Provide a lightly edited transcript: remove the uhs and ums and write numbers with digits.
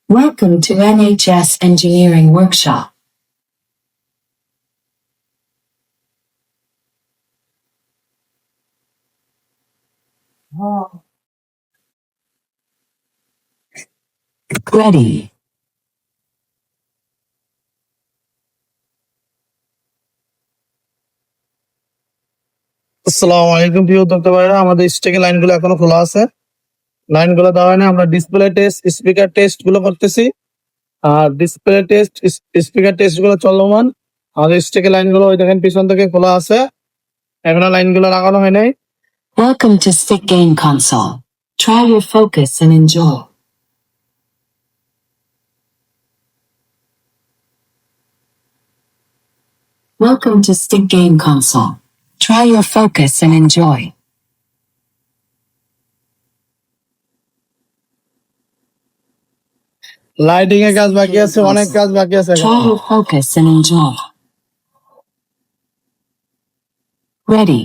Welcome to NHS Engineering Workshop. Ready. আসসালামু আলাইকুম প্রিয় উদ্যোক্তা ভাইরা, আমাদের স্টেকের লাইনগুলো এখনো খোলা আছে। লাইনগুলো দেওয়া হয় না, আমরা ডিসপ্লে টেস্ট, স্পিকার টেস্ট গুলো করতেছি। আর ডিসপ্লে টেস্ট, স্পিকার টেস্ট গুলো চলমান। আমাদের স্টেকের লাইনগুলো ওই দেখেন পিছন থেকে খোলা আছে, এখনো লাইনগুলো লাগানো হয় নাই। Welcome to Stick Game Console. Try your focus and enjoy. Welcome to Stick Game Console. Try your focus and enjoy. Lighting এর কাজ বাকি আছে, অনেক কাজ বাকি আছে এখনো। Try your focus and enjoy. Ready.